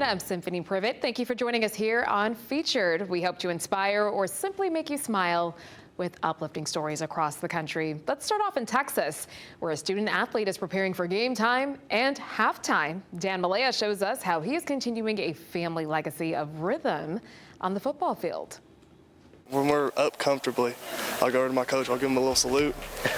I'm Symphony Privet. Thank you for joining us here on Featured. We hope to inspire or simply make you smile with uplifting stories across the country. Let's start off in Texas, where a student athlete is preparing for game time and halftime. Dan Malaya shows us how he is continuing a family legacy of rhythm on the football field. When we're up comfortably, I'll go over to my coach, I'll give him a little salute,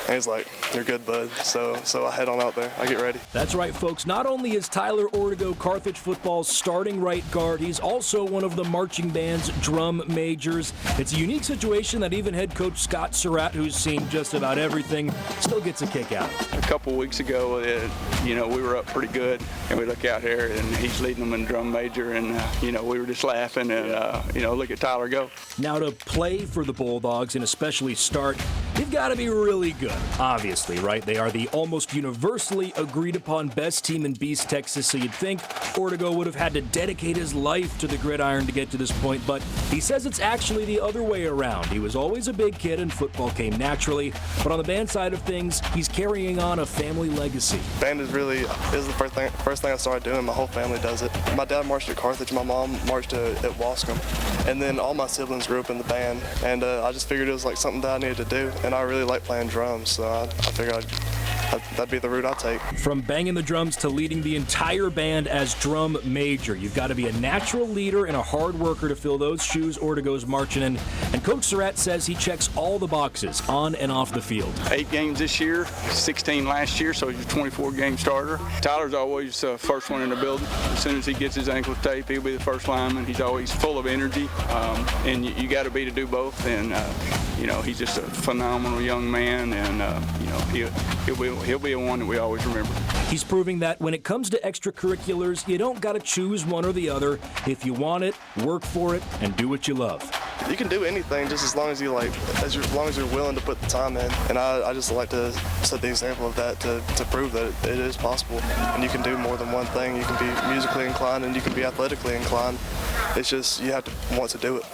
and he's like, "You're good, bud." So I head on out there, I get ready. That's right, folks. Not only is Tyler Ortego Carthage football's starting right guard, he's also one of the marching band's drum majors. It's a unique situation that even head coach Scott Surratt, who's seen just about everything, still gets a kick out. A couple of weeks ago, we were up pretty good, and we look out here, and he's leading them in drum major, and, we were just laughing, and, look at Tyler go. Now to play for the Bulldogs and especially start, you've got to be really good. Obviously, right? They are the almost universally agreed upon best team in Beast, Texas, so you'd think Ortego would have had to dedicate his life to the gridiron to get to this point, but he says it's actually the other way around. He was always a big kid and football came naturally, but on the band side of things, he's carrying on a family legacy. Band is the first thing I started doing. My whole family does it. My dad marched at Carthage, my mom marched at Wascom, and then all my siblings grew up in the band. And I just figured it was like something that I needed to do, and I really like playing drums, so I figured that'd be the route I'd take. From banging the drums to leading the entire band as drum major, you've got to be a natural leader and a hard worker to fill those shoes Ortego's marching in, and Coach Surratt says he checks all the boxes on and off the field. 8 games this year, 16 last year, so he's a 24-game starter. Tyler's always the first one in the building. As soon as he gets his ankle tape, he'll be the first lineman. He's always full of energy, and you got to be to do both, and he's just a phenomenal young man, and he'll be a one that we always remember. He's proving that when it comes to extracurriculars, you don't got to choose one or the other. If you want it, work for it, and do what you love. You can do anything just as long as long as you're willing to put the time in, and I just like to set the example of that to prove that it is possible, and you can do more than one thing. You can be musically inclined and you can be athletically inclined. It's just you have to want to do it.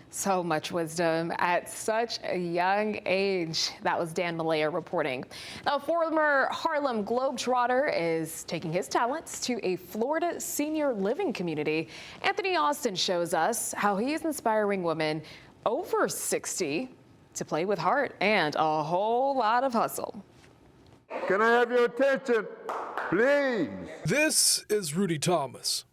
So much wisdom at such a young age. That was Dan Malaya reporting. Now, former Harlem Globetrotter is taking his talents to a Florida senior living community. Anthony Austin shows us how he is inspiring women over 60 to play with heart and a whole lot of hustle. Can I have your attention, please? This is Rudy Thomas.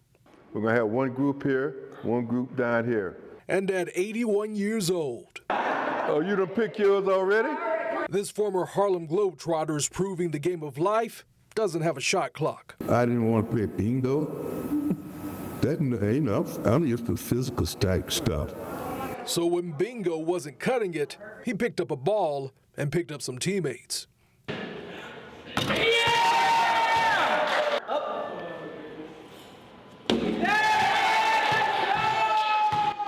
We're going to have one group here, one group down here. And at 81 years old. Oh, you done picked yours already? This former Harlem Globetrotter is proving the game of life doesn't have a shot clock. I didn't want to play bingo. I'm used to physical type stuff. So when bingo wasn't cutting it, he picked up a ball and picked up some teammates.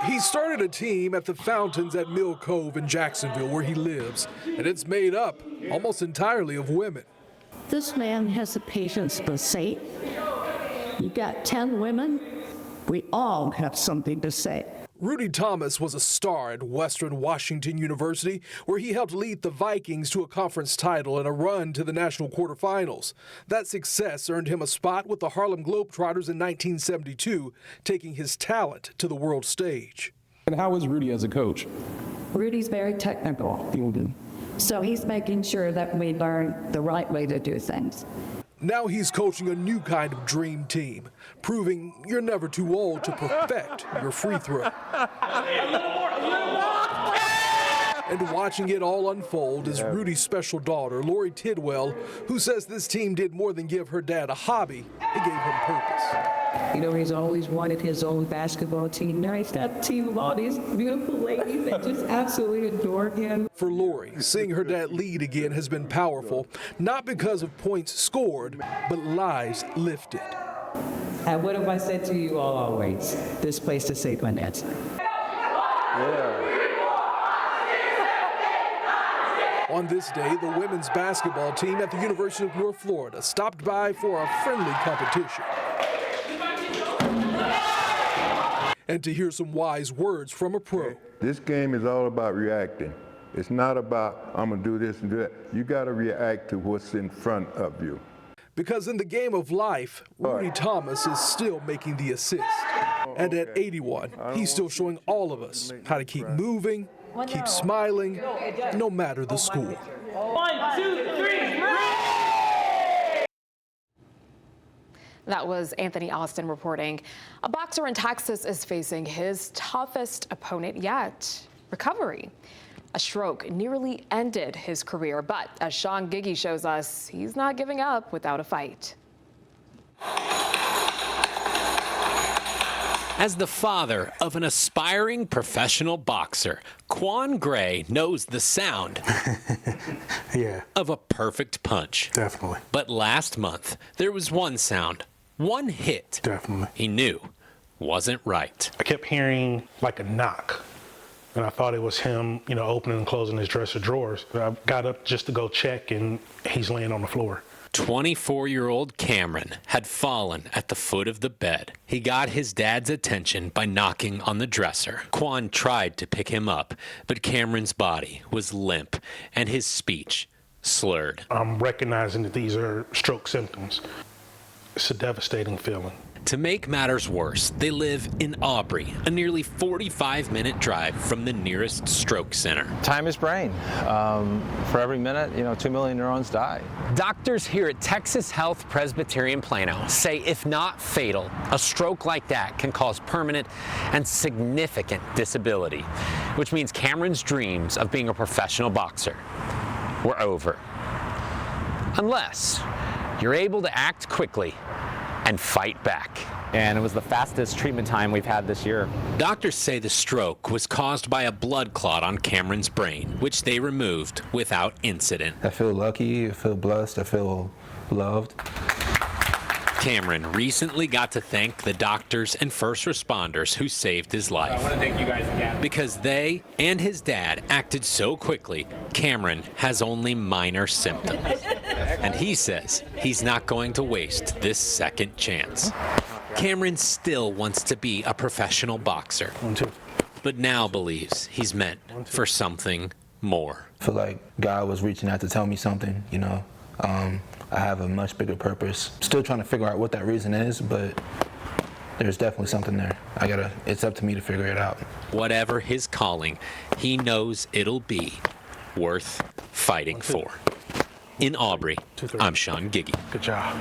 He started a team at the fountains at Mill Cove in Jacksonville, where he lives, and it's made up almost entirely of women. This man has the patience to say, you got 10 women, we all have something to say. Rudy Thomas was a star at Western Washington University, where he helped lead the Vikings to a conference title and a run to the national quarterfinals. That success earned him a spot with the Harlem Globetrotters in 1972, taking his talent to the world stage. And how is Rudy as a coach? Rudy's very technical, so he's making sure that we learn the right way to do things. Now he's coaching a new kind of dream team, proving you're never too old to perfect your free throw. And watching it all unfold is Rudy's special daughter, Lori Tidwell, who says this team did more than give her dad a hobby, it gave him purpose. He's always wanted his own basketball team. Now he's got a team of all these beautiful ladies that just absolutely adore him. For Lori, seeing her dad lead again has been powerful, not because of points scored, but lives lifted. And what have I said to you all always? This place is safe when that's. On this day, the women's basketball team at the University of North Florida stopped by for a friendly competition. And to hear some wise words from a pro. This game is all about reacting. It's not about, I'm going to do this and do that. You got to react to what's in front of you. Because in the game of life, Rudy Thomas is still making the assist. And at 81, he's still showing all of us how to keep moving, keep smiling, no matter the score. 1, 2, 3, That was Anthony Austin reporting. A boxer in Texas is facing his toughest opponent yet, recovery. A stroke nearly ended his career, but as Sean Giggy shows us, he's not giving up without a fight. As the father of an aspiring professional boxer, Quan Gray knows the sound of a perfect punch. Definitely. But last month, there was one sound, one hit he knew wasn't right. I kept hearing like a knock, and I thought it was him, opening and closing his dresser drawers. I got up just to go check, and he's laying on the floor. 24-year-old Cameron had fallen at the foot of the bed. He got his dad's attention by knocking on the dresser. Quan tried to pick him up, but Cameron's body was limp and his speech slurred. I'm recognizing that these are stroke symptoms. It's a devastating feeling. To make matters worse, they live in Aubrey, a nearly 45-minute drive from the nearest stroke center. Time is brain. For every minute, 2 million neurons die. Doctors here at Texas Health Presbyterian Plano say if not fatal, a stroke like that can cause permanent and significant disability, which means Cameron's dreams of being a professional boxer were over. Unless you're able to act quickly and fight back. And it was the fastest treatment time we've had this year. Doctors say the stroke was caused by a blood clot on Cameron's brain, which they removed without incident. I feel lucky, I feel blessed, I feel loved. Cameron recently got to thank the doctors and first responders who saved his life. I want to thank you guys again. Because they and his dad acted so quickly, Cameron has only minor symptoms. And he says he's not going to waste this second chance. Cameron still wants to be a professional boxer, but now believes he's meant for something more. I feel like God was reaching out to tell me something, I have a much bigger purpose. Still trying to figure out what that reason is, but there's definitely something there. It's up to me to figure it out. Whatever his calling, he knows it'll be worth fighting for. In Aubrey, I'm Sean Giggy. Good job.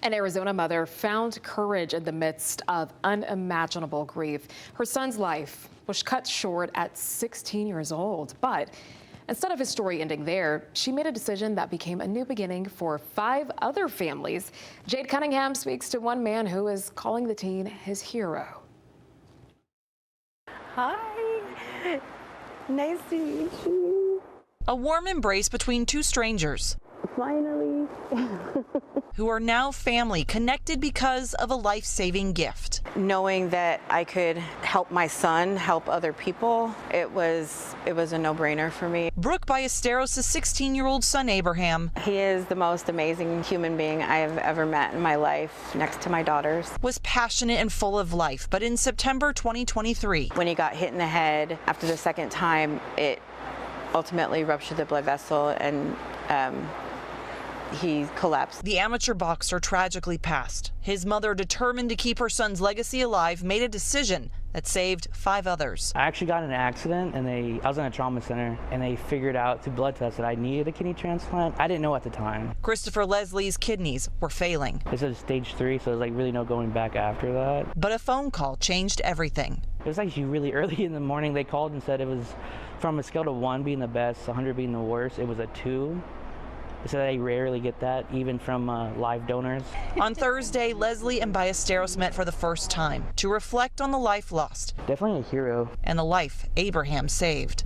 An Arizona mother found courage in the midst of unimaginable grief. Her son's life was cut short at 16 years old, but instead of his story ending there, she made a decision that became a new beginning for 5 other families. Jade Cunningham speaks to one man who is calling the teen his hero. Hi, nice to meet you. A warm embrace between 2 strangers. Finally. Who are now family, connected because of a life-saving gift. Knowing that I could help my son, help other people, it was a no-brainer for me. Brooke Ballesteros' 16-year-old son, Abraham. He is the most amazing human being I have ever met in my life, next to my daughters. Was passionate and full of life, but in September 2023. When he got hit in the head, after the second time, it ultimately ruptured the blood vessel and he collapsed. The amateur boxer tragically passed. His mother, determined to keep her son's legacy alive, made a decision that saved 5 others. I actually got in an accident and I was in a trauma center and they figured out through blood tests that I needed a kidney transplant. I didn't know at the time. Christopher Leslie's kidneys were failing. This is stage 3, so there's really no going back after that. But a phone call changed everything. It was actually really early in the morning. They called and said it was from a scale of 1 being the best, 100 being the worst. It was a 2. So they rarely get that, even from live donors. On Thursday, Leslie and Ballesteros met for the first time to reflect on the life lost. Definitely a hero. And the life Abraham saved.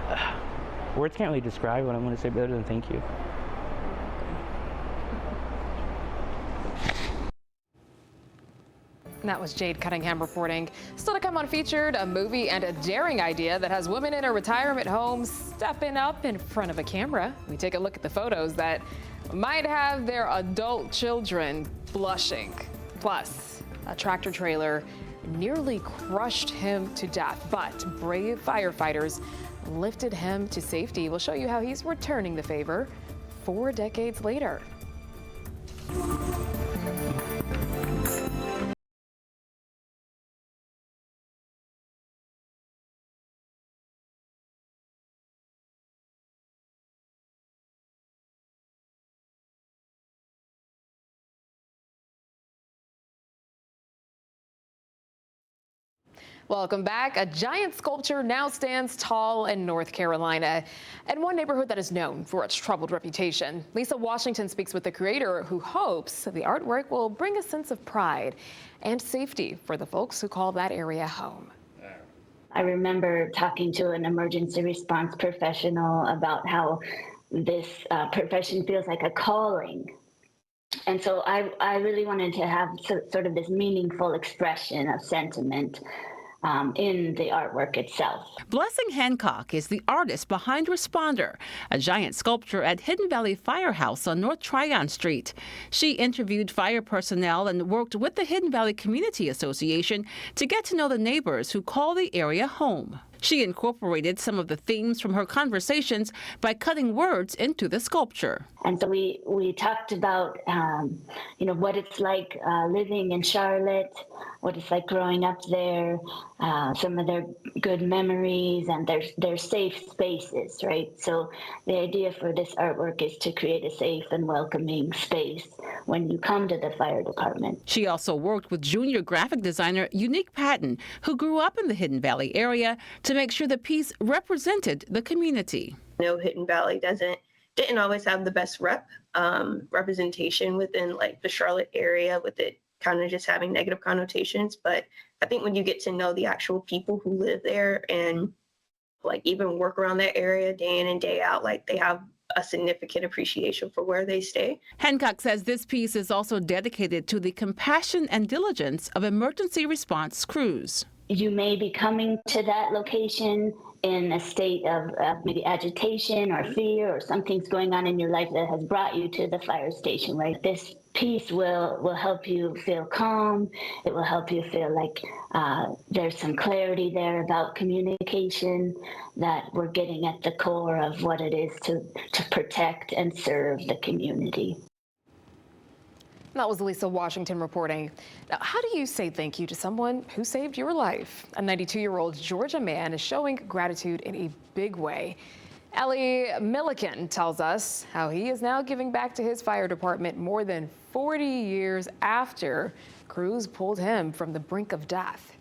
Words can't really describe what I'm going to say better than thank you. And that was Jade Cunningham reporting. Still to come on Featured, a movie and a daring idea that has women in a retirement home stepping up in front of a camera. We take a look at the photos that might have their adult children blushing. Plus, a tractor trailer nearly crushed him to death, but brave firefighters lifted him to safety. We'll show you how he's returning the favor 4 decades later. Welcome back. A giant sculpture now stands tall in North Carolina, and one neighborhood that is known for its troubled reputation. Lisa Washington speaks with the creator, who hopes the artwork will bring a sense of pride and safety for the folks who call that area home. I remember talking to an emergency response professional about how this profession feels like a calling. And so I really wanted to have sort of this meaningful expression of sentiment in the artwork itself. Blessing Hancock is the artist behind Responder, a giant sculpture at Hidden Valley Firehouse on North Tryon Street. She interviewed fire personnel and worked with the Hidden Valley Community Association to get to know the neighbors who call the area home. She incorporated some of the themes from her conversations by cutting words into the sculpture. And so we talked about, what it's like living in Charlotte, what it's like growing up there, some of their good memories and their safe spaces, right? So the idea for this artwork is to create a safe and welcoming space when you come to the fire department. She also worked with junior graphic designer Unique Patton, who grew up in the Hidden Valley area, to make sure the piece represented the community. Hidden Valley didn't always have the best representation within like the Charlotte area, with it kind of just having negative connotations. But I think when you get to know the actual people who live there and like even work around that area day in and day out, like they have a significant appreciation for where they stay. Hancock says this piece is also dedicated to the compassion and diligence of emergency response crews. You may be coming to that location in a state of maybe agitation or fear, or something's going on in your life that has brought you to the fire station, right? This piece will help you feel calm. It will help you feel like there's some clarity there about communication, that we're getting at the core of what it is to protect and serve the community. That was Lisa Washington reporting. Now, how do you say thank you to someone who saved your life? A 92-year-old Georgia man is showing gratitude in a big way. Ellie Milliken tells us how he is now giving back to his fire department more than 40 years after crews pulled him from the brink of death.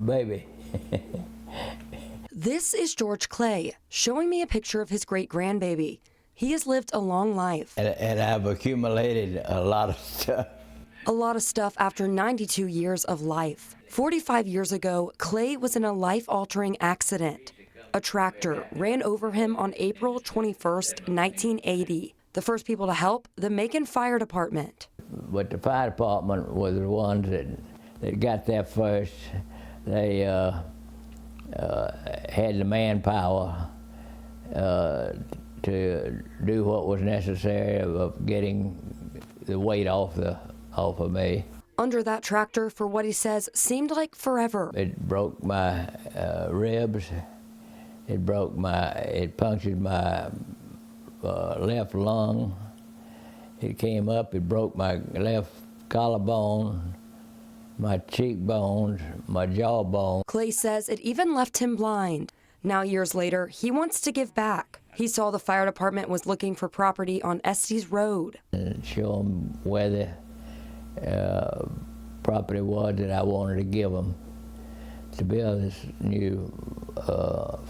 Baby. This is George Clay showing me a picture of his great-grandbaby. He has lived a long life. And I've accumulated a lot of stuff. A lot of stuff after 92 years of life. 45 years ago, Clay was in a life-altering accident. A tractor ran over him on April 21st, 1980. The first people to help, the Macon Fire Department. But the fire department was the ones that got there first. They had the manpower to do what was necessary of getting the weight off of me. Under that tractor for what he says seemed like forever. It broke my ribs. It punctured my left lung. It came up, it broke my left collarbone, my cheekbones, my jawbone. Clay says it even left him blind. Now, years later, he wants to give back. He saw the fire department was looking for property on Estes Road. And show them where the property was that I wanted to give them to build this new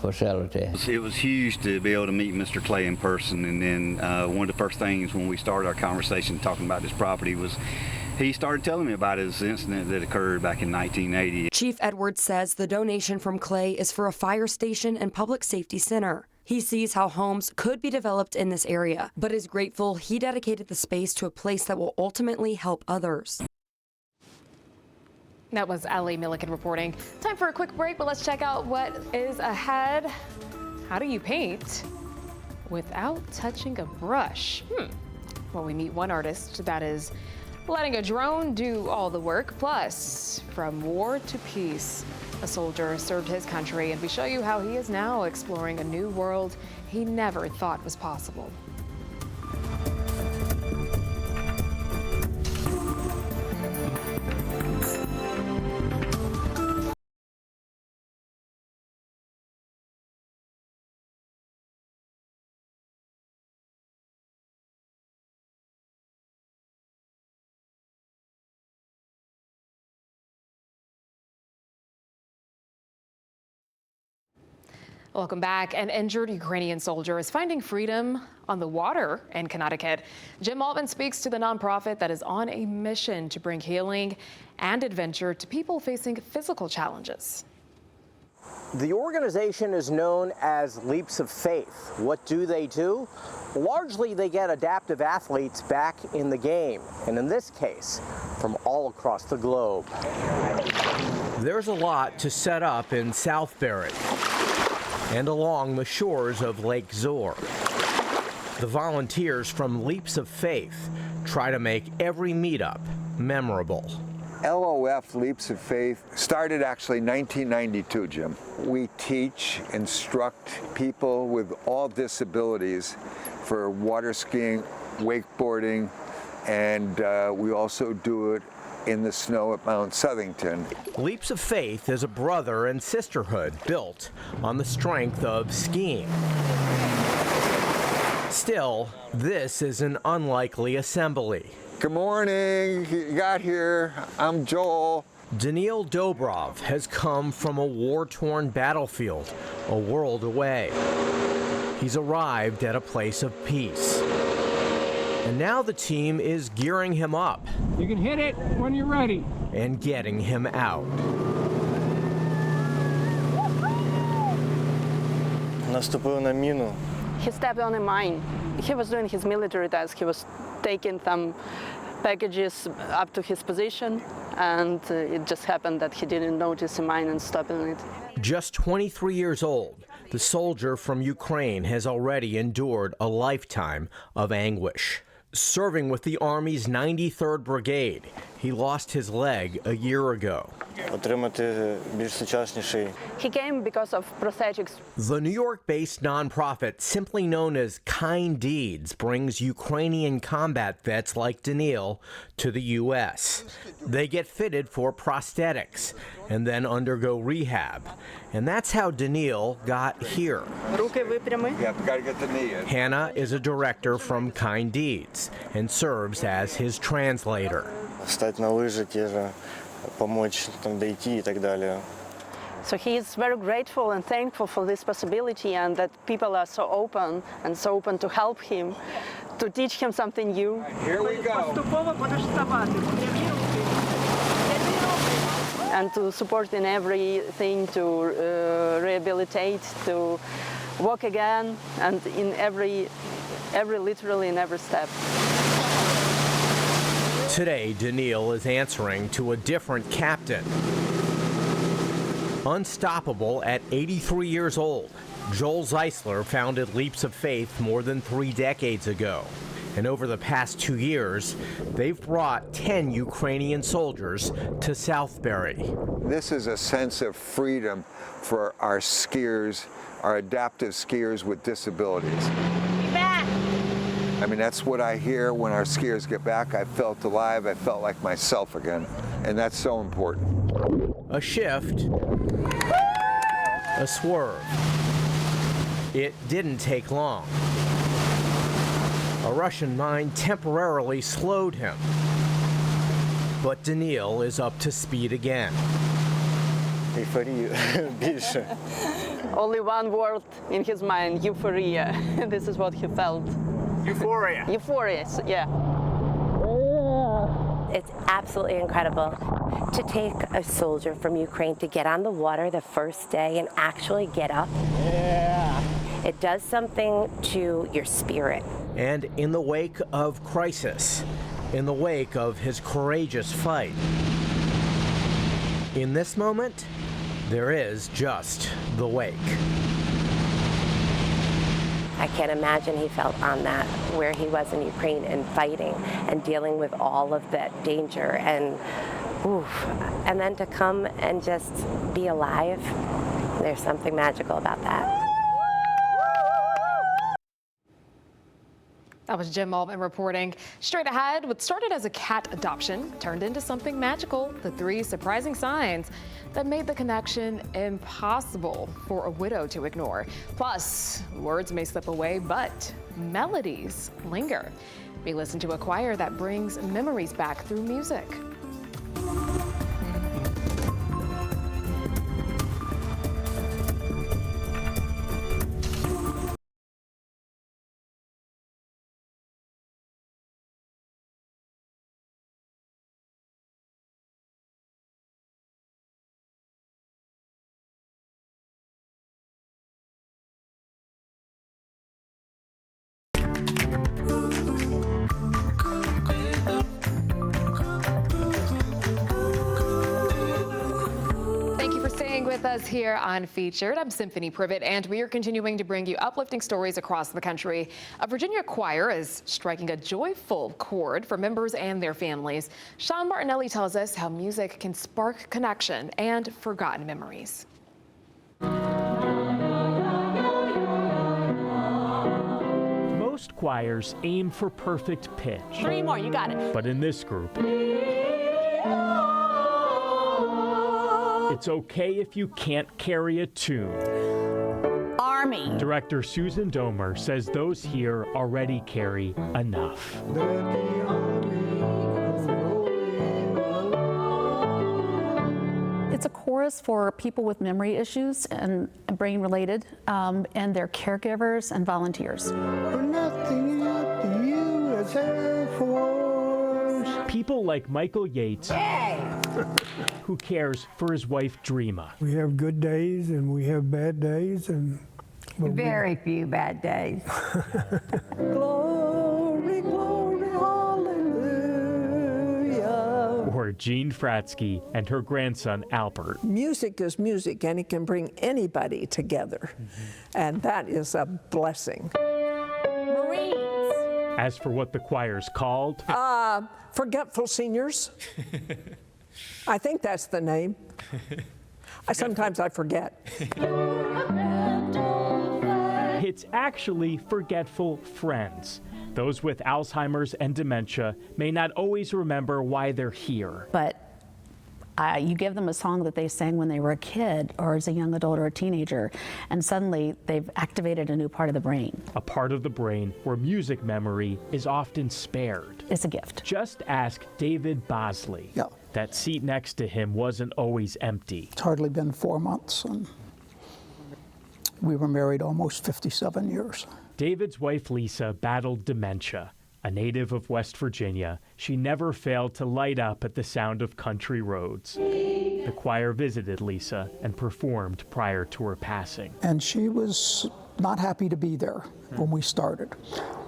facility. It was huge to be able to meet Mr. Clay in person, and then one of the first things when we started our conversation talking about this property was he started telling me about his incident that occurred back in 1980. Chief Edwards says the donation from Clay is for a fire station and public safety center. He sees how homes could be developed in this area, but is grateful he dedicated the space to a place that will ultimately help others. That was Ellie Milliken reporting. Time for a quick break, but let's check out what is ahead. How do you paint without touching a brush? Well, we meet one artist that is letting a drone do all the work. Plus, from war to peace, a soldier served his country, and we show you how he is now exploring a new world he never thought was possible. Welcome back. An injured Ukrainian soldier is finding freedom on the water in Connecticut. Jim Altman speaks to the nonprofit that is on a mission to bring healing and adventure to people facing physical challenges. The organization is known as Leaps of Faith. What do? Largely, they get adaptive athletes back in the game, and in this case, from all across the globe. There's a lot to set up in Southbury and along the shores of Lake Zor. The volunteers from Leaps of Faith try to make every meetup memorable. LOF, Leaps of Faith, started actually 1992, Jim. We teach, instruct people with all disabilities for water skiing, wakeboarding, and we also do it in the snow at Mount Southington. Leaps of Faith is a brother and sisterhood built on the strength of skiing. Still, this is an unlikely assembly. Good morning, you got here. I'm Joel. Daniil Dobrov has come from a war-torn battlefield a world away. He's arrived at a place of peace. And now the team is gearing him up. You can hit it when you're ready. And getting him out. Наступив на міну. He stepped on a mine. He was doing his military task. He was taking some packages up to his position, and it just happened that he didn't notice a mine and stopped on it. Just 23 years old, the soldier from Ukraine has already endured a lifetime of anguish. Serving with the Army's 93rd Brigade, he lost his leg a year ago. He came because of prosthetics. The New York-based nonprofit simply known as Kind Deeds brings Ukrainian combat vets like Daniil to the U.S. They get fitted for prosthetics and then undergo rehab. And that's how Daniil got here. Yeah, gotta get the knee in. Hannah is a director from Kind Deeds and serves as his translator. Встать на лыжи, помочь там дойти и так далее. So he is very grateful and thankful for this possibility, and that people are so open to help him, to teach him something new. Here we go. And to support in everything, to rehabilitate, to walk again, and in literally in every step. Today, Daniil is answering to a different captain. Unstoppable at 83 years old, Joel Zeisler founded Leaps of Faith more than 3 decades ago. And over the past 2 years, they've brought 10 Ukrainian soldiers to Southbury. This is a sense of freedom for our skiers, our adaptive skiers with disabilities. Be back. I mean, that's what I hear when our skiers get back. I felt alive, I felt like myself again, and that's so important. A shift, a swerve. It didn't take long. A Russian mine temporarily slowed him. But Daniil is up to speed again. Only one word in his mind, euphoria. This is what he felt. Euphoria. Euphoria, yeah. It's absolutely incredible to take a soldier from Ukraine to get on the water the first day and actually get up. Yeah. It does something to your spirit. And in the wake of crisis, in the wake of his courageous fight, in this moment, there is just the wake. I can't imagine he felt on that, where he was in Ukraine and fighting and dealing with all of that danger, and then to come and just be alive. There's something magical about that. That was Jim Altman reporting. Straight ahead, what started as a cat adoption turned into something magical. The 3 surprising signs that made the connection impossible for a widow to ignore. Plus, words may slip away, but melodies linger. We listen to a choir that brings memories back through music. us here on Featured. I'm Symphony Privet, and we are continuing to bring you uplifting stories across the country. A Virginia choir is striking a joyful chord for members and their families. Sean Martinelli tells us how music can spark connection and forgotten memories. Most choirs aim for perfect pitch. 3 more, you got it. But in this group, it's okay if you can't carry a tune. Army. Director Susan Domer says those here already carry enough. It's a chorus for people with memory issues and brain related, and their caregivers and volunteers. People like Michael Yates, who cares for his wife Dreama. We have good days and we have bad days, and very few bad days. Glory, glory, hallelujah. Or Jean Fratsky and her grandson Albert. Music is music, and it can bring anybody together, and that is a blessing. As for what the choir's called, Forgetful Seniors. I think that's the name. Sometimes I forget. It's actually Forgetful Friends. Those with Alzheimer's and dementia may not always remember why they're here. But you give them a song that they sang when they were a kid or as a young adult or a teenager, and suddenly they've activated a new part of the brain. A part of the brain where music memory is often spared. It's a gift. Just ask David Bosley. Yeah. That seat next to him wasn't always empty. It's hardly been 4 months, and we were married almost 57 years. David's wife Lisa battled dementia. A native of West Virginia, she never failed to light up at the sound of country roads. The choir visited Lisa and performed prior to her passing. And she was not happy to be there when we started.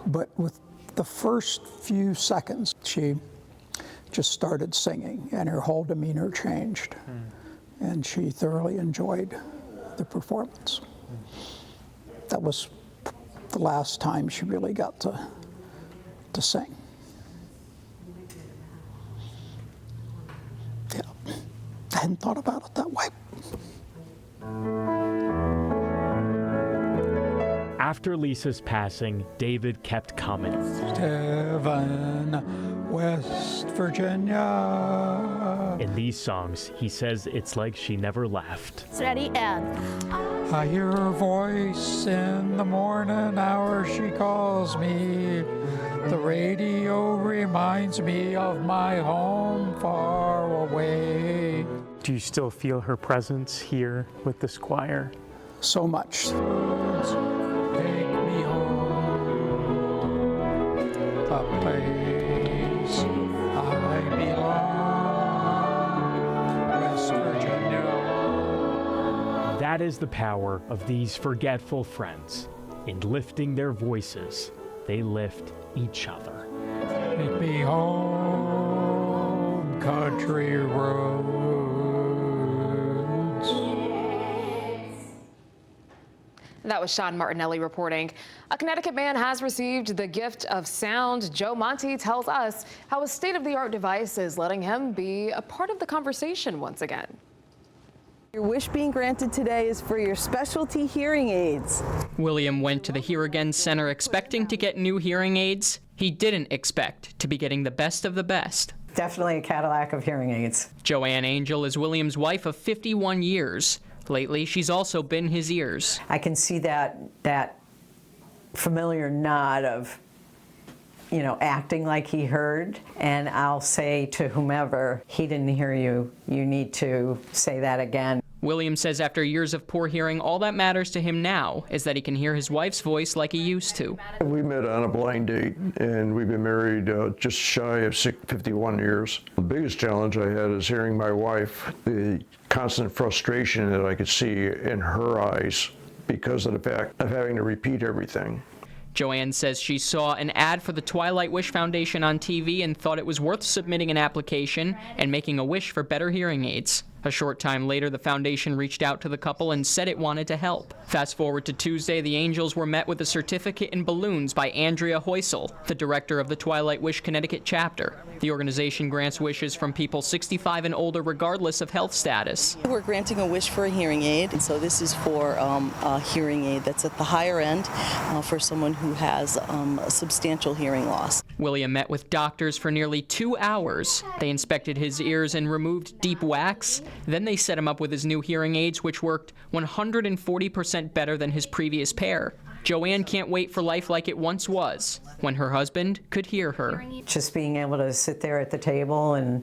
But with the first few seconds, she just started singing, and her whole demeanor changed. And she thoroughly enjoyed the performance. That was the last time she really got to sing. Yeah, I hadn't thought about it that way. After Lisa's passing, David kept coming. Heaven, West Virginia. In these songs, he says it's like she never left. It's ready, and I hear her voice in the morning hour, she calls me. The radio reminds me of my home far away. Do you still feel her presence here with this choir? So much. Take me home, a place I belong, West Virginia. That is the power of these forgetful friends. In lifting their voices, they lift each other. Take me home, country roads. That was Sean Martinelli reporting. A Connecticut man has received the gift of sound. Joe Monti tells us how a state-of-the-art device is letting him be a part of the conversation once again. Your wish being granted today is for your specialty hearing aids. William went to the Hear Again Center expecting to get new hearing aids. He didn't expect to be getting the best of the best. Definitely a Cadillac of hearing aids. Joanne Angel is William's wife of 51 years. Lately, she's also been his ears. I can see that familiar nod of, acting like he heard, and I'll say to whomever, he didn't hear you, you need to say that again. William says after years of poor hearing, all that matters to him now is that he can hear his wife's voice like he used to. We met on a blind date, and we've been married just shy of 51 years. The biggest challenge I had is hearing my wife, the constant frustration that I could see in her eyes because of the fact of having to repeat everything. Joanne says she saw an ad for the Twilight Wish Foundation on TV and thought it was worth submitting an application and making a wish for better hearing aids. A short time later, the foundation reached out to the couple and said it wanted to help. Fast forward to Tuesday, the Angels were met with a certificate in balloons by Andrea Heusel, the director of the Twilight Wish Connecticut chapter. The organization grants wishes from people 65 and older regardless of health status. We're granting a wish for a hearing aid, and so this is for a hearing aid that's at the higher end for someone who has a substantial hearing loss. William met with doctors for nearly 2 hours. They inspected his ears and removed deep wax. Then they set him up with his new hearing aids, which worked 140% better than his previous pair. Joanne can't wait for life like it once was, when her husband could hear her. Just being able to sit there at the table and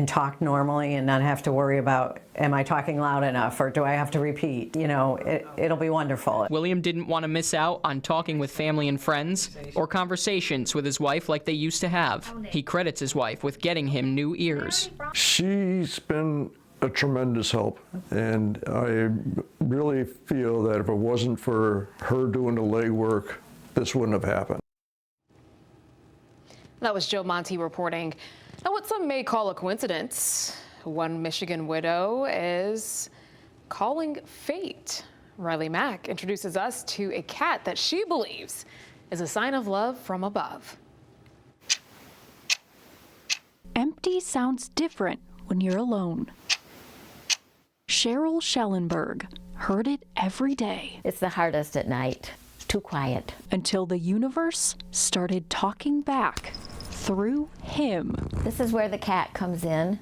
talk normally and not have to worry about, am I talking loud enough or do I have to repeat? You know, it'll be wonderful. William didn't want to miss out on talking with family and friends or conversations with his wife like they used to have. He credits his wife with getting him new ears. She's been a tremendous help, and I really feel that if it wasn't for her doing the legwork, this wouldn't have happened. That was Joe Monty reporting. Now, what some may call a coincidence, one Michigan widow is calling fate. Riley Mack introduces us to a cat that she believes is a sign of love from above. Empty sounds different when you're alone. Cheryl Schellenberg heard it every day. It's the hardest at night. Too quiet. Until the universe started talking back through him. This is where the cat comes in.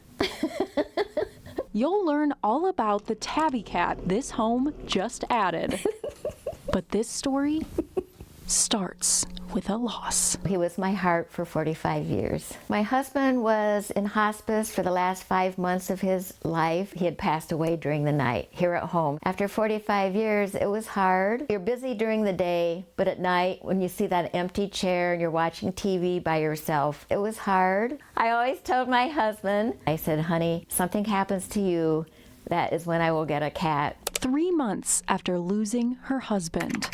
You'll learn all about the tabby cat this home just added. But this story starts with a loss. He was my heart for 45 years. My husband was in hospice for the last 5 months of his life. He had passed away during the night here at home. After 45 years, it was hard. You're busy during the day, but at night, when you see that empty chair and you're watching TV by yourself, it was hard. I always told my husband, I said, honey, something happens to you, that is when I will get a cat. 3 months after losing her husband,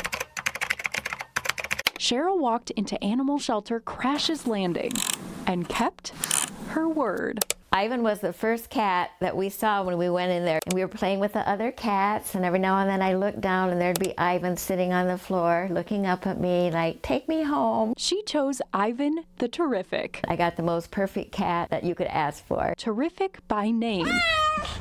Cheryl walked into Animal Shelter Crash's Landing and kept her word. Ivan was the first cat that we saw when we went in there. We were playing with the other cats, and every now and then I looked down and there'd be Ivan sitting on the floor looking up at me like, take me home. She chose Ivan the Terrific. I got the most perfect cat that you could ask for. Terrific by name.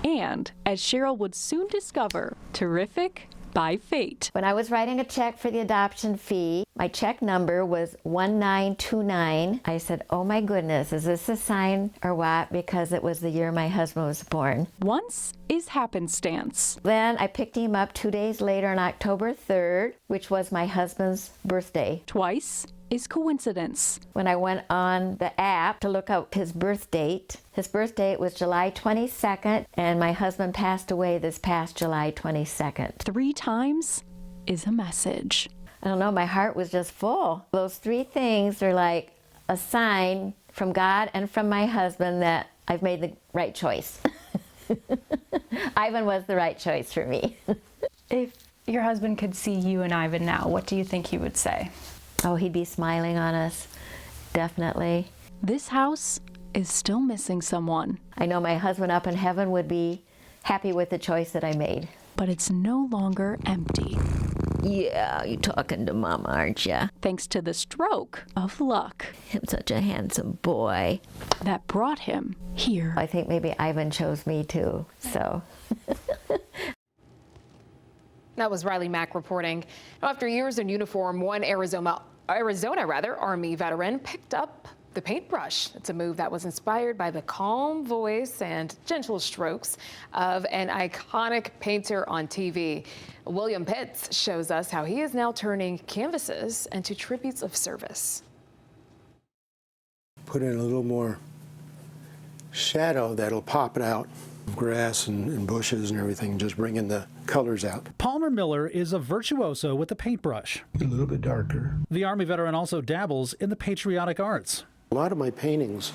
And, as Cheryl would soon discover, terrific by fate. When I was writing a check for the adoption fee, my check number was 1929. I said, oh my goodness, is this a sign or what? Because it was the year my husband was born. Once is happenstance. Then I picked him up 2 days later on October 3rd, which was my husband's birthday. Twice is coincidence. When I went on the app to look up his birth date was July 22nd, and my husband passed away this past July 22nd. 3 times is a message. I don't know, my heart was just full. Those 3 things are like a sign from God and from my husband that I've made the right choice. Ivan was the right choice for me. If your husband could see you and Ivan now, what do you think he would say? Oh, he'd be smiling on us, definitely. This house is still missing someone. I know my husband up in heaven would be happy with the choice that I made. But it's no longer empty. Yeah, you're talking to Mama, aren't you? Thanks to the stroke of luck. I'm such a handsome boy. That brought him here. I think maybe Ivan chose me too, so. That was Riley Mack reporting. After years in uniform, one Arizona Army veteran picked up the paintbrush. It's a move that was inspired by the calm voice and gentle strokes of an iconic painter on TV. William Pitts shows us how he is now turning canvases into tributes of service. Put in a little more shadow that'll pop it out. Grass and bushes and everything, just bringing the colors out. Palmer Miller is a virtuoso with the paintbrush. A little bit darker. The Army veteran also dabbles in the patriotic arts. A lot of my paintings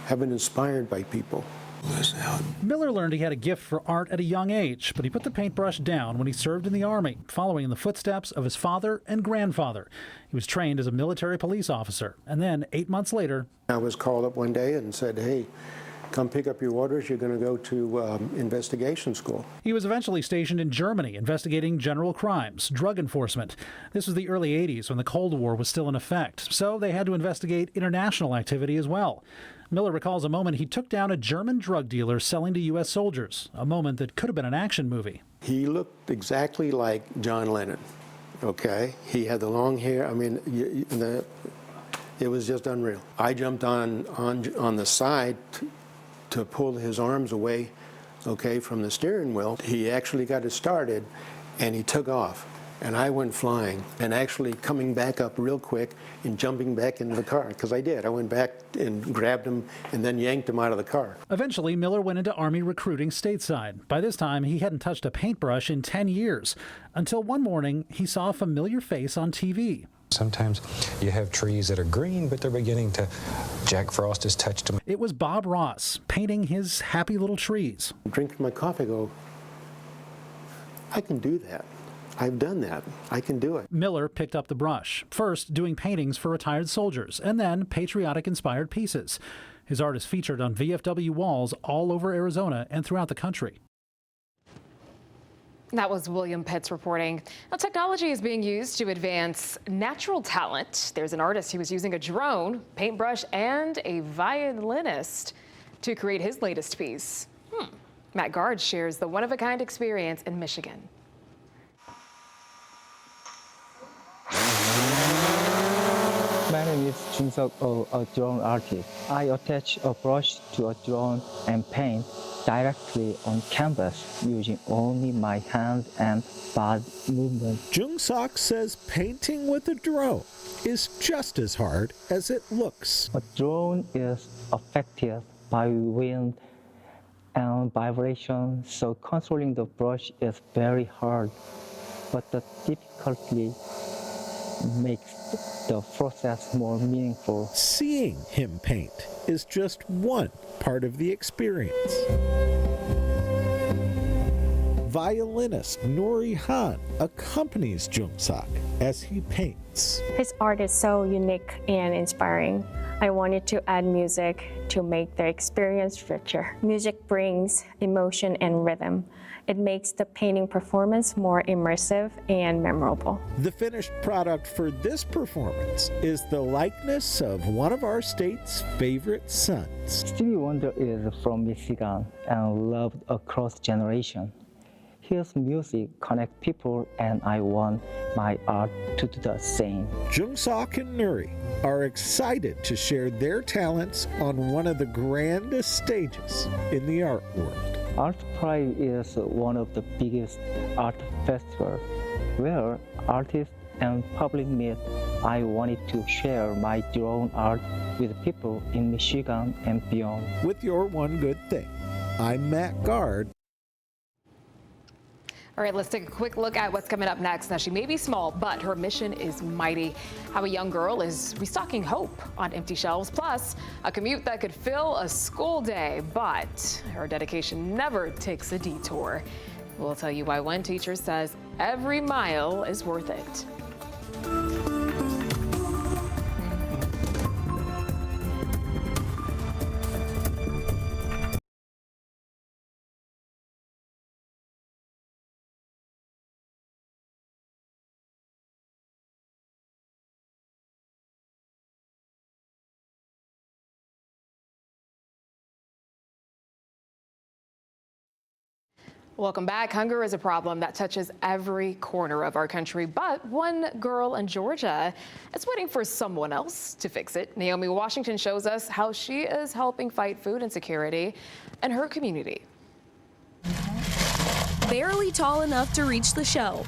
have been inspired by people. Listen out. Miller learned he had a gift for art at a young age, but he put the paintbrush down when he served in the Army, following in the footsteps of his father and grandfather. He was trained as a military police officer, and then 8 months later, I was called up one day and said, hey, come pick up your orders, you're going to go to investigation school. He was eventually stationed in Germany investigating general crimes, drug enforcement. This was the early 80s when the Cold War was still in effect, so they had to investigate international activity as well. Miller recalls a moment he took down a German drug dealer selling to U.S. soldiers, a moment that could have been an action movie. He looked exactly like John Lennon, okay? He had the long hair. I mean, it was just unreal. I jumped on the side to pull his arms away, okay, from the steering wheel. He actually got it started, and he took off. And I went flying and actually coming back up real quick and jumping back into the car, because I did. I went back and grabbed him and then yanked him out of the car. Eventually, Miller went into Army recruiting stateside. By this time, he hadn't touched a paintbrush in 10 years, until one morning he saw a familiar face on TV. Sometimes you have trees that are green, but they're beginning to, Jack Frost has touched them. It was Bob Ross painting his happy little trees. Drinking my coffee, go, I can do that. I've done that. I can do it. Miller picked up the brush, first doing paintings for retired soldiers, and then patriotic-inspired pieces. His art is featured on VFW walls all over Arizona and throughout the country. That was William Pitts reporting. Now, technology is being used to advance natural talent. There's an artist who was using a drone, paintbrush, and a violinist to create his latest piece. Matt Gard shares the one-of-a-kind experience in Michigan. My name is Jung Seok, a drone artist. I attach a brush to a drone and paint directly on canvas using only my hands and body movement. Jung Seok says painting with a drone is just as hard as it looks. A drone is affected by wind and vibration, so controlling the brush is very hard. But the difficulty makes the process more meaningful. Seeing him paint is just one part of the experience. Violinist Nori Han accompanies Jung Seok as he paints. His art is so unique and inspiring. I wanted to add music to make the experience richer. Music brings emotion and rhythm. It makes the painting performance more immersive and memorable. The finished product for this performance is the likeness of one of our state's favorite sons. Stevie Wonder is from Michigan and loved across generations. His music connects people, and I want my art to do the same. Jung Seok and Nuri are excited to share their talents on one of the grandest stages in the art world. Art Pride is one of the biggest art festivals where artists and public meet. I wanted to share my drone art with people in Michigan and beyond. With your one good thing, I'm Matt Gard. All right, let's take a quick look at what's coming up next. Now, she may be small, but her mission is mighty. How a young girl is restocking hope on empty shelves, plus a commute that could fill a school day. But her dedication never takes a detour. We'll tell you why one teacher says every mile is worth it. Welcome back. Hunger is a problem that touches every corner of our country, but one girl in Georgia is waiting for someone else to fix it. Naomi Washington shows us how she is helping fight food insecurity in her community. Barely tall enough to reach the shelf,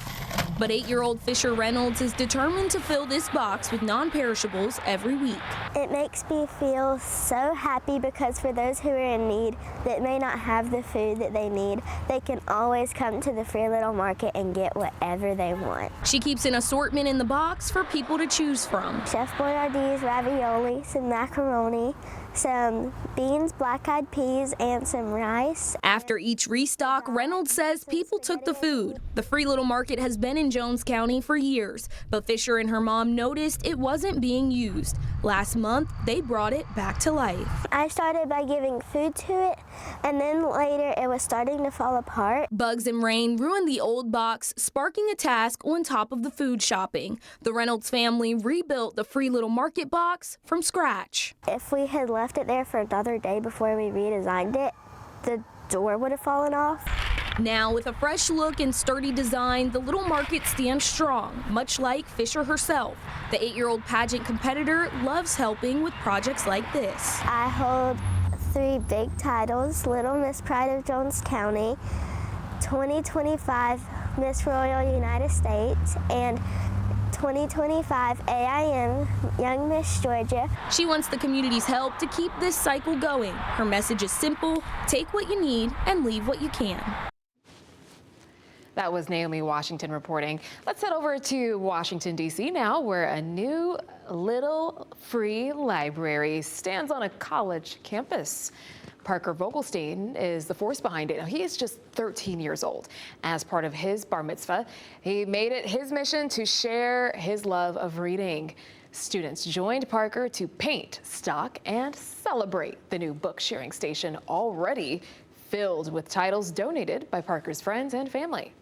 but 8-year-old Fisher Reynolds is determined to fill this box with non-perishables every week. It makes me feel so happy because for those who are in need that may not have the food that they need, they can always come to the Free Little Market and get whatever they want. She keeps an assortment in the box for people to choose from. Chef Boyardee's ravioli, some macaroni, some beans, black-eyed peas, and some rice. After each restock, Reynolds says people took the food. The free little market has been in Jones County for years, but Fisher and her mom noticed it wasn't being used. Last month, they brought it back to life. I started by giving food to it, and then later it was starting to fall apart. Bugs and rain ruined the old box, sparking a task on top of the food shopping. The Reynolds family rebuilt the free little market box from scratch. If we had left it there for another day before we redesigned it, the door would have fallen off. Now, with a fresh look and sturdy design, the little market stands strong, much like Fisher herself. The 8-year-old pageant competitor loves helping with projects like this. I hold 3 big titles: Little Miss Pride of Jones County, 2025 Miss Royal United States, and 2025 AIM Young Miss Georgia. She wants the community's help to keep this cycle going. Her message is simple: take what you need and leave what you can. That was Naomi Washington reporting. Let's head over to Washington, D.C. now, where a new little free library stands on a college campus. Parker Vogelstein is the force behind it. Now, he is just 13 years old. As part of his bar mitzvah, he made it his mission to share his love of reading. Students joined Parker to paint, stock, and celebrate the new book sharing station, already filled with titles donated by Parker's friends and family.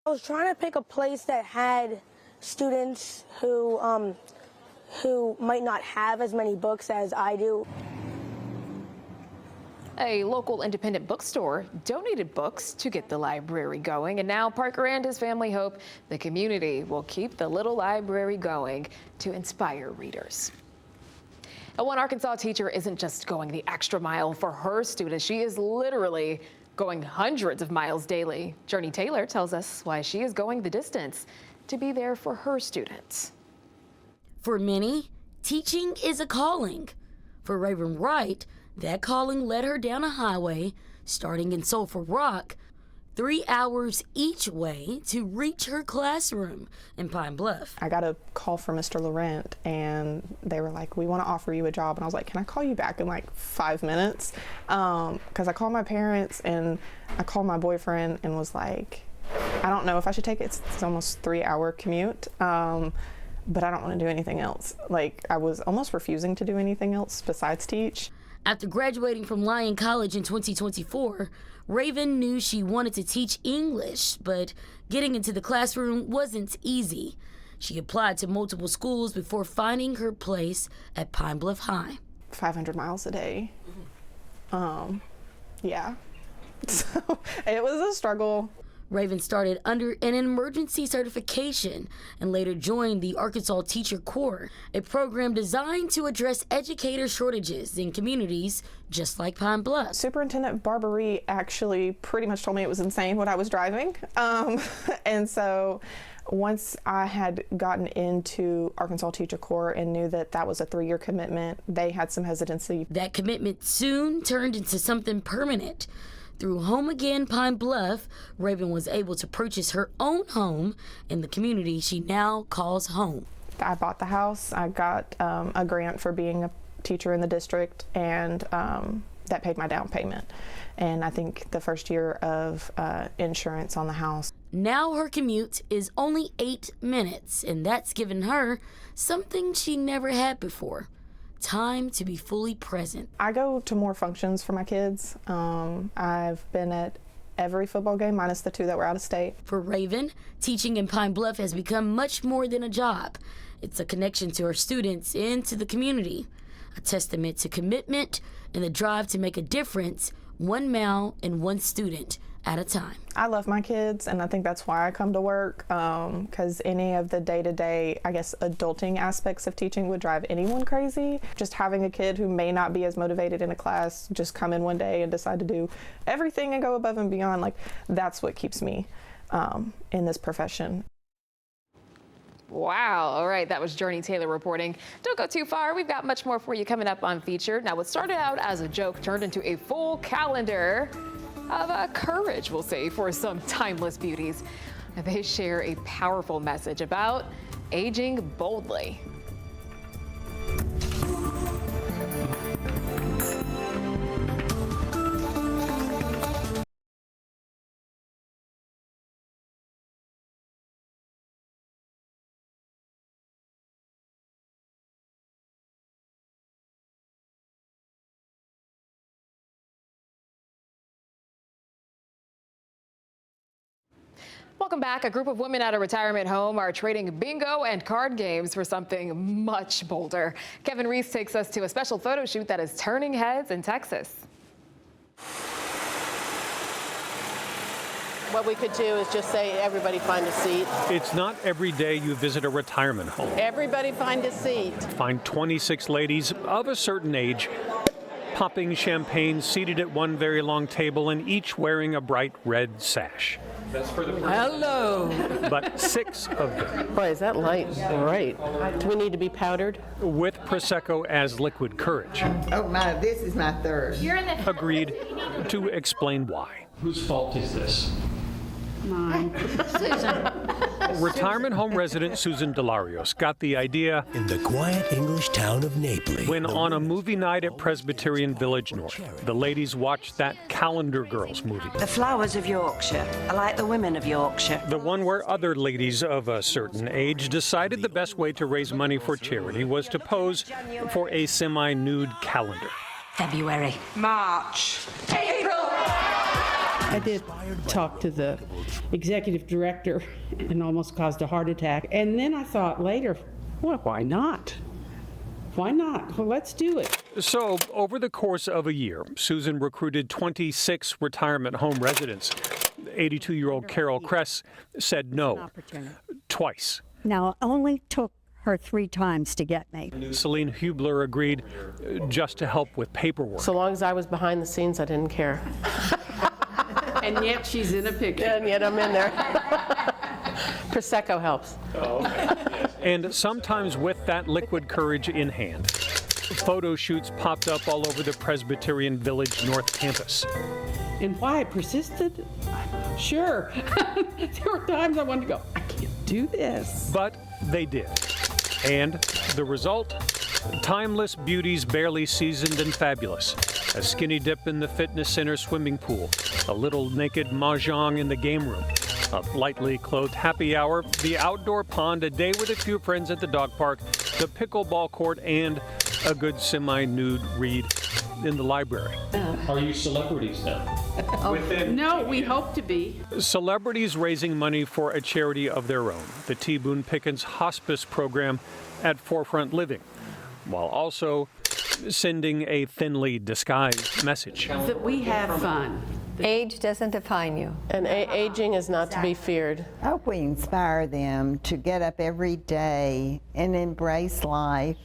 I was trying to pick a place that had students who might not have as many books as I do. A local independent bookstore donated books to get the library going, and now Parker and his family hope the community will keep the little library going to inspire readers. One Arkansas teacher isn't just going the extra mile for her students. She is literally going hundreds of miles daily. Journey Taylor tells us why she is going the distance to be there for her students. For many, teaching is a calling. For Raven Wright, that calling led her down a highway, starting in Sulphur Rock, 3 hours each way to reach her classroom in Pine Bluff. I got a call from Mr. Laurent, and they were like, we want to offer you a job. And I was like, can I call you back in like 5 minutes? Because I called my parents and I called my boyfriend and was like, I don't know if I should take it. It's almost 3-hour commute, but I don't want to do anything else. Like, I was almost refusing to do anything else besides teach. After graduating from Lyon College in 2024, Raven knew she wanted to teach English, but getting into the classroom wasn't easy. She applied to multiple schools before finding her place at Pine Bluff High. 500 miles a day. Yeah. So it was a struggle. Raven started under an emergency certification and later joined the Arkansas Teacher Corps, a program designed to address educator shortages in communities just like Pine Bluff. Superintendent Barberie actually pretty much told me it was insane what I was driving. And so once I had gotten into Arkansas Teacher Corps and knew that that was a 3-year commitment, they had some hesitancy. That commitment soon turned into something permanent. Through Home Again Pine Bluff, Raven was able to purchase her own home in the community she now calls home. I bought the house. I got a grant for being a teacher in the district, and that paid my down payment. And I think the first year of insurance on the house. Now her commute is only 8 minutes, and that's given her something she never had before. Time to be fully present. I go to more functions for my kids. I've been at every football game minus the 2 that were out of state. For Raven, teaching in Pine Bluff has become much more than a job. It's a connection to her students and to the community, a testament to commitment and the drive to make a difference 1 mile and 1 student at a time. I love my kids, and I think that's why I come to work, because any of the day-to-day, I guess, adulting aspects of teaching would drive anyone crazy. Just having a kid who may not be as motivated in a class just come in one day and decide to do everything and go above and beyond, like, that's what keeps me in this profession. Wow. All right. That was Journey Taylor reporting. Don't go too far. We've got much more for you coming up on Featured. Now, what started out as a joke turned into a full calendar of courage, we'll say, for some timeless beauties. They share a powerful message about aging boldly. Welcome back. A group of women at a retirement home are trading bingo and card games for something much bolder. Kevin Reese takes us to a special photo shoot that is turning heads in Texas. What we could do is just say, everybody find a seat. It's not every day you visit a retirement home. Everybody find a seat. Find 26 ladies of a certain age popping champagne, seated at one very long table, and each wearing a bright red sash. That's for the first. Hello. But 6 of them. Boy, is that light? Right. Do we need to be powdered? With Prosecco as liquid courage. Oh my, this is my third. Agreed to explain why. Whose fault is this? Mine. Susan. Retirement home resident Susan Delarios got the idea in the quiet English town of Naples. When on a movie night at Presbyterian Village North, the ladies watched that Calendar Girls movie. The flowers of Yorkshire are like the women of Yorkshire. The one where other ladies of a certain age decided the best way to raise money for charity was to pose for a semi-nude calendar. February. March. April. I did talk to the executive director and almost caused a heart attack. And then I thought later, well, why not? Why not? Well, let's do it. So, over the course of a year, Susan recruited 26 retirement home residents. 82-year-old Carol Kress said no twice. Now, it only took her 3 times to get me. Celine Hubler agreed just to help with paperwork. So long as I was behind the scenes, I didn't care. And yet she's in a picture. And yet I'm in there. Prosecco helps. And sometimes with that liquid courage in hand, photo shoots popped up all over the Presbyterian Village North campus. And why I persisted? Sure. There were times I wanted to go, I can't do this. But they did. And the result? Timeless beauties, barely seasoned and fabulous. A skinny dip in the fitness center swimming pool, a little naked mahjong in the game room, a lightly clothed happy hour, the outdoor pond, a day with a few friends at the dog park, the pickleball court, and a good semi-nude read in the library. Are you celebrities now? No, we hope to be. Celebrities raising money for a charity of their own, the T. Boone Pickens Hospice Program at Forefront Living, while also sending a thinly disguised message. That we have fun. Age doesn't define you. And aging is not to be feared. I hope we inspire them to get up every day and embrace life,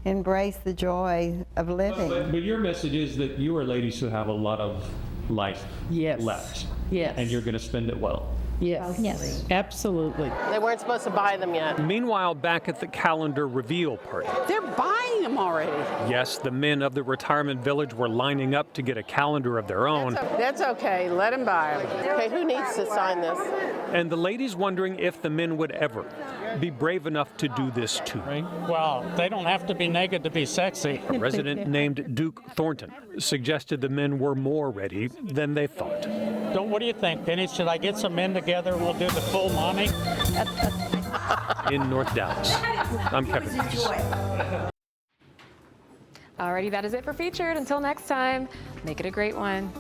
embrace the joy of living. But your message is that you are ladies who have a lot of life left. Yes. And you're going to spend it well. Yes. Yes. Absolutely. They weren't supposed to buy them yet. Meanwhile, back at the calendar reveal party. They're buying them already. Yes, the men of the retirement village were lining up to get a calendar of their own. That's okay. Let them buy them. Okay, who needs to sign this? And the ladies wondering if the men would ever be brave enough to do this too. Well, they don't have to be naked to be sexy. A resident named Duke Thornton suggested the men were more ready than they thought. What do you think, Penny? Should I get some men together and we'll do the full Monty? In North Dallas, I'm Kevin Reese. Alrighty, that is it for Featured. Until next time, make it a great one.